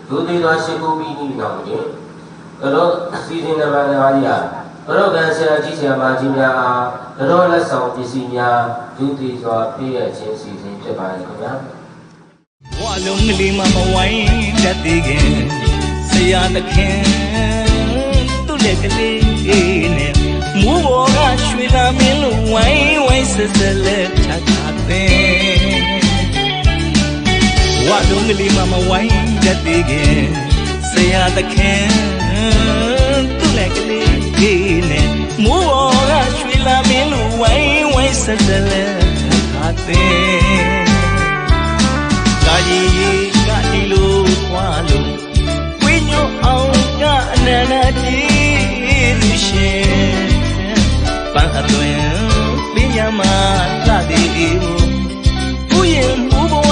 ဒိုသေးသောရှိခိုးပြီးပြီးနောက်တွင်ကတော့စီစဉ်နံပါတ်5ရာကတော့ကံဆရာကြီးဆရာမကြီးများအားကတော့လက်ဆောင်ပစ္စည်းများဒုတိယစွာပေးရခြင်းစီစဉ်ဖြစ်ပါရဲ့ခင်ဗျာဘဝလုံးကလေးမှမဝိုင်းတတ်သေးခင်ဆရာသခင်သူ့လက်ကလေးနဲ့မိုးပေါ်ကရွှေလာမင်းလိုဝိုင်းဆက်ဆက်လက်ထပ်တာပင်ဘဝလုံးကလေးမှမဝိုင်းတတ်သေးခင်ဆရာသခင်သူ့လက်ကလေးနဲ့မိုးပေါ်ကရွှေလာမင်းလိုဝိုင်းဆက်ဆက်လက်ထပ်တာပင်ကာကြီးကဒီလိုခွာလို့ဝိညိုအောင်ကအနန္တကြီးလူရှင်ပန်းအသွင်ပညာမလာသေးဘူးဥယျာဉ်မူဘဝ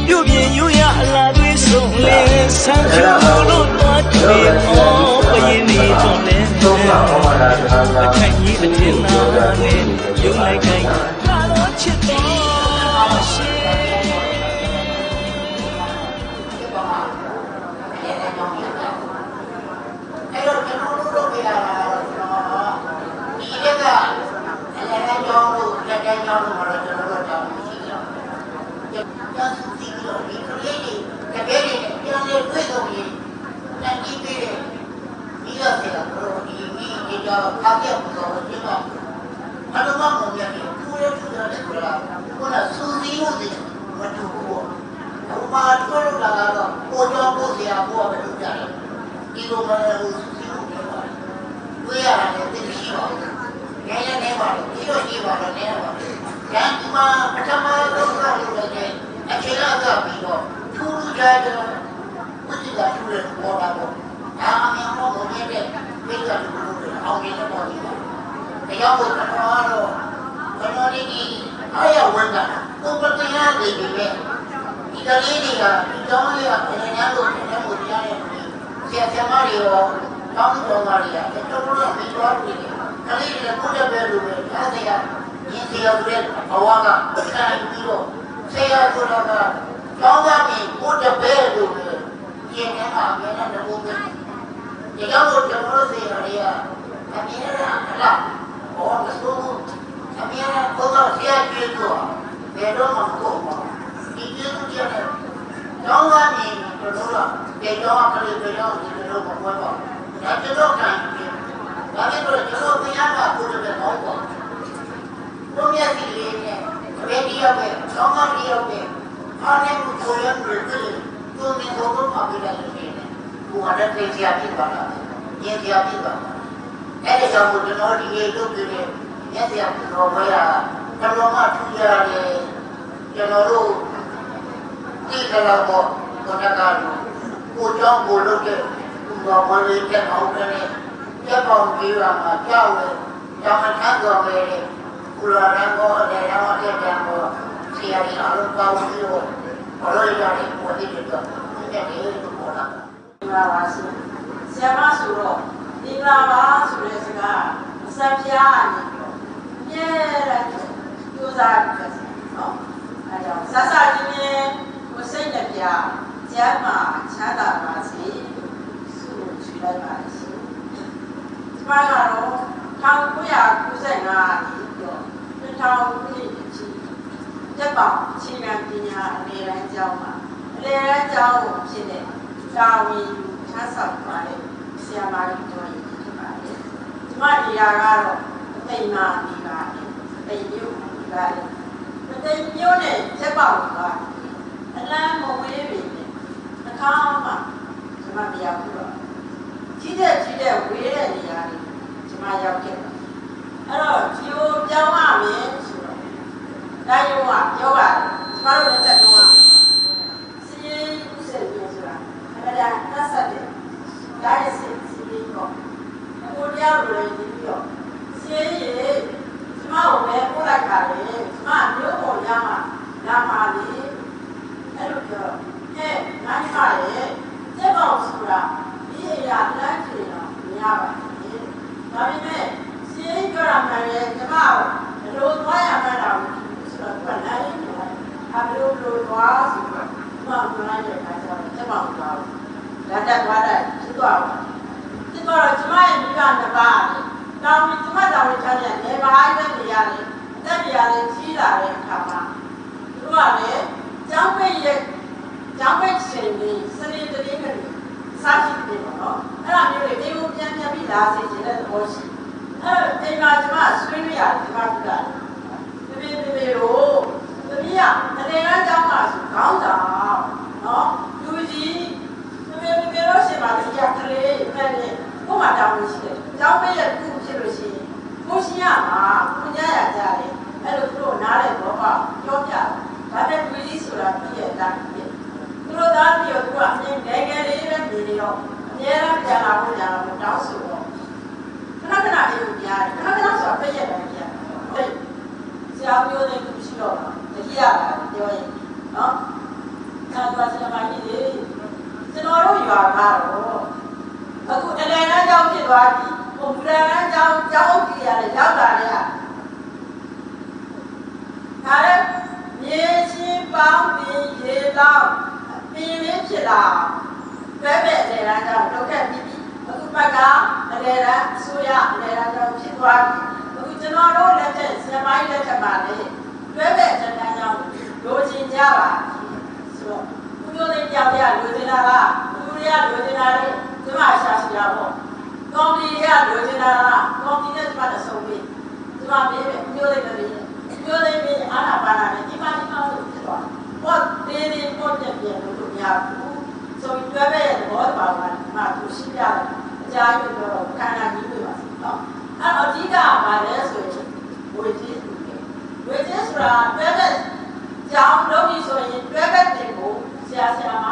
ပြုပြင်ယူရအလားတွေဆုံးလဲဆန်းကျိုးလို့တော့ကြည့်အောင်ဘယင်းနေတော့လဲအခက်ကြီးအထင်သာနဲ့ယူလိုက်တိုင်းကတော့ချစ်တော်ရှင်ဟဲ့ တွေကြီးလာတဲ့အခါမှာသူကလည်းကျောင်းပိတ်ရဲ့ကျောင်းပိတ်ချိန်ကြီးစနေတနင်္ဂနွေစားကြည့်တယ်ပေါ့နော်အဲ့ဒါမျိုးတွေအိမ်ကိုပြန်ပြီးလာစေချင်တဲ့သဘောရှိအဲ့အိမ်မှာကျမဆွေးနွေးရတယ်ကျမတို့ကတပည့်တို့သမီးကအနေနဲ့ကျောင်းမှာဆိုခေါင်းဆောင်နော်လူကြီးတပည့်တို့ရှင်ပါလေကလေးအဲ့ဒီကိုမှတောင်းလို့ရှိတယ်ကျောင်းပိတ်ရဲ့ခုဖြစ်လို့ရှိရင်ကိုရှိရမှာကိုညရကြတယ်အဲ့လိုသူတို့နားတဲ့ဘောကပြောပြတယ်ဒါနဲ့လူကြီးဆိုတာပြည့်ရဲ့အတိုင်းပြည့်သူတို့သားပြီးတော့သူကအမြင်ငယ်ငယ်လေးပဲနေနေတော့အများအားပြန်လာဖို့တောင်းဆိုတော့ခဏခဏအေးကိုကြားတယ်ခဏခဏဆိုတာပြည့်ရဲ့တိုင်းကြားတယ်ဆရာပြောတဲ့သူရှိတော့တတိယကပြောရင်နော်အဲ့ဒါဆရာမကြီးလေကျွန်တော်တို့ရွာကတော့အခုအလယ်တန်းကျောင်းဖြစ်သွားပြီဟိုဘူရန်ကျောင်းအုပ်ကြီးရတယ်ရောက်လာတဲ့ဟာဒါလည်းမြေချင်းပေါင်းပြီးရေလောင်းပင်လေးဖြစ်လာပဲအလယ်တန်းကျောင်းလောက်ခဲ့ပြီးအခုဘက်ကအလယ်တန်းအစိုးရအလယ်တန်းကျောင်းဖြစ်သွားပြီအခုကျွန်တော်တို့လက်ထက်ဆရာမကြီးလက်ထက်မှာလေပဲအလယ်တန်းကျောင်းလိုချင်ကြပါဆိုတော့ဦးတို့လေးကြောက်ရလိုချင်တာလားဦးရလိုချင်တာလေကျမရှာရှိတာပေါ့ကော်မတီကလိုချင်တာလားကော်မတီနဲ့ကျမတဆုံးပြီကျမပြေးပဲပြောလိုက်တယ်ပြောလိုက်ပြီးအားနာပါနာနဲ့ဒီမှာလို့ဖြစ်သွားပေါ့တင်းတင်းပေါ့တက်ပြန်လို့မရဘူးဆိုပြီးတွဲပဲရဲ့ဘောပါပါမှသူရှိပြတယ်အကြမ်းပြောခန္ဓာကြီးပြပါစေနော်အဲ့တော့အဓိကပါလဲဆိုရင်ဝေကြီးဆိုတာတွဲပဲကြောင်းလုပ်ပြီးဆိုရင်တွဲပဲတင်ကိုဆရာမ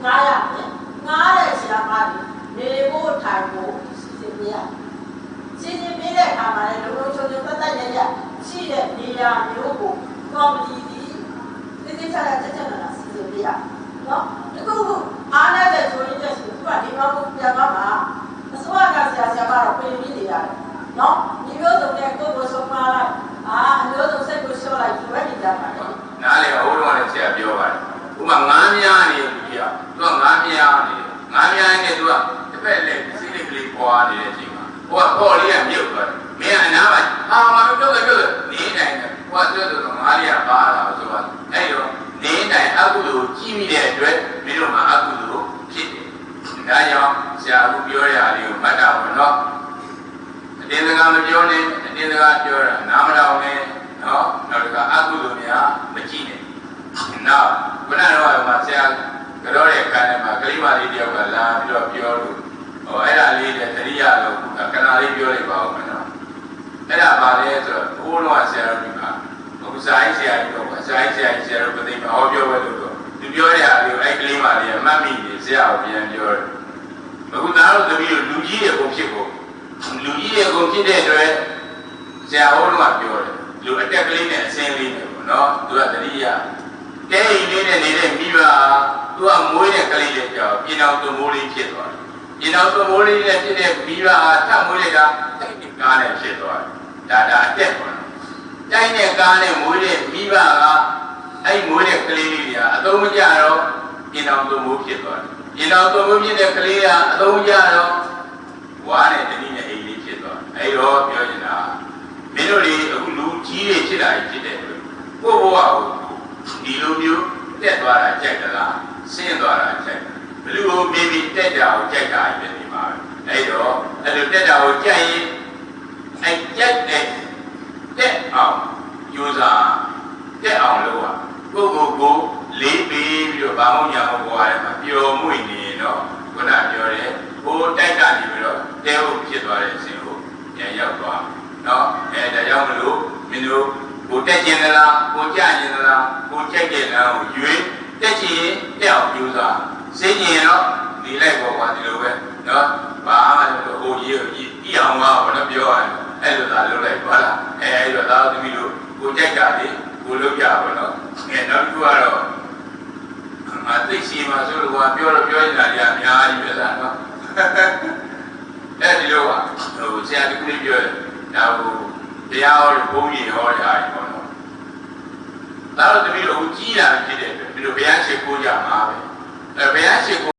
900နဲ့9တဲ့ဆရာမတွေနေဖို့ထိုင်ဖို့စီစဉ်ပေးတဲ့အခါမှာလည်းလုံချုံချုံပတ်ရရှိတဲ့နေရာမျိုးကိုကော်မတီဒီတိကျကျစီစဉ်ပေးရနော်အခုအားနေတဲ့ဆိုရင်တက်ဆိုသူကဒီမှာကိုပြန်သွားမှာအစိုးရကဆရာမတော့ပြင်ပြီးနေရတယ်နော်ဒီလိုဆိုတဲ့ကိုယ်ဆုံးမလိုက်အမျိုးစုံစိတ်ကိုလျှော့လိုက်ဒီဝက်နေကြပါလေနားလေဟိုတော့လည်းဆရာပြောပါတယ်ဥပမာငားများနေလူကြီးอ่ะသူကငားများနေသူကတစ်ဖက်လက်စီးလေးကလေးပွားနေတဲ့အချိန်မှာဟိုကပေါ်လေးကမြုပ်သွားတယ်မင်းကအနားပိုင်းမပြောတယ်နေတိုင်းဟိုကပြောတယ်ငားလေးကပါလာဆိုတော့အဲ့တော့နေတိုင်းအကုသိုလ်ကြီးမိတဲ့အတွက်မင်းတို့မှာအကုသိုလ်ဖြစ်တယ်ဒါကြောင့်ဆရာအခုပြောရတာလေးကိုမှတ်တာပါနော်အတင်းစကားမပြောနဲ့အတင်းစကားပြောတာနားမတော်နဲ့နော်နောက်တစ်ခါအကုသိုလ်များမကြည့်နဲ့နောက်ခုနကတော့မှဆရာကတော့တဲ့ခံထဲမှာကလေးမလေးတယောက်ကလာပြီးတော့ပြောလို့အဲ့ဒါလေးနဲ့တတိယလို့ခဏလေးပြောလိုက်ပါဦးမယ်နော်အဲ့ဒါပါလေဆိုတော့ဘိုးတော်ဆရာတော်ဒီမှာအခုစာရေးဆရာကြီးတော့ဆရာကြီးတို့ပသိမဟောပြောပဲလို့သူပြောတဲ့အားလေးကိုအဲ့ကလေးမလေးကမှတ်မိနေဆရာကိုပြန်ပြောတယ်အခုသားတို့သမီးတို့လူကြီးရဲ့ကုန်ဖြစ်တဲ့အတွက်ဆရာဟောတော့ပြောတယ်လူအတက်ကလေးနဲ့အစင်းလေးနဲ့ပေါ့နော်သူကတတိယတဲအိမ်လေးနဲ့နေတဲ့မိဘသူကမွေးတဲ့ကလေးလေးကြောင့်ပြင်အောင်သွမိုးလေးဖြစ်သွားတယ်ပြင်အောင်သွမိုးလေးနဲ့ဖြစ်တဲ့မိဘထပ်မွေးတဲ့ကတိုက်တဲ့ကားနဲ့ဖြစ်သွားတယ်ဒါအတက်ပေါ့တိုက်တဲ့ကားနဲ့မွေးတဲ့မိဘကအဲ့မွေးတဲ့ကလေးလေးတွေကအသုံးမကျတော့ပြင်အောင်သွမိုးဖြစ်သွားတယ်ပြင်အောင်သွမိုးဖြစ်တဲ့ကလေးကအသုံးကျတော့ဝါနဲ့တနည်းနဲ့အိမ်လေးဖြစ်သွားတယ်အဲ့တော့ပြောနေတာမင်းတို့တွေအခုလူကြီးတွေဖြစ်လာဖြစ်တဲ့ကိုယ့်ဘဝကိုဒီလိုမျိုးတက်သွားတာကြိုက်သလားဆင်းသွားတာကြိုက်ဘယ်လိုမေးပြီးတက်တာကိုကြိုက်တာပဲဒီမှာအဲ့တော့အဲ့လိုတက်တာကိုကြိုက်ရင်အဲ့ကြိုက်တဲ့တက်အောင်ယူစားတက်အောင်လုပ်ပါကိုလေးပြီးတော့ဘာမှမညာဘဝထဲမှာပျော်မွေ့နေတော့ခုနပြောတယ်ဟိုတိုက်ကနေပြီးတော့တဲဟုတ်ဖြစ်သွားတဲ့အစဉ်ကိုပြန်ရောက်သွားနော်ဒါကြောင့်မလို့မင်းတို့ကိုတက်ကျင်သလားကိုကြကျင်သလားကိုကြိုက်တဲ့လမ်းကိုရွေးတက်ချင်တက်အောင်ကြိုးစားစိတ်ကျင်တော့ဒီလိုက်ပေါ်ပါဒီလိုပဲနော်ဘာမှမလုပ်ဟိုကြီးအောင်ပါဘာလို့ပြောရလဲအဲ့လိုသာလုပ်လိုက်ပါလားအဲ့တော့သာသမီးတို့ကိုကြိုက်တာလေကိုလုပ်ကြပါတော့နောက်တစ်ခုကတော့သိရှိမှဆိုလို့ကပြောနေတာတွေအများကြီးပဲလားနော်အဲ့ဒီလိုပါဟိုဆရာတခုလေးပြောတယ်ဒါဟိုတရားဟောဘုန်းကြီးဟောတဲ့အားကြီးပေါ့နော်ဒါတော့တပည့်တော်ကြီးလာဖြစ်တဲ့အတွက်ဒီလိုဘုရားရှိခိုးကြမှာပဲဘုရားရှိခိုး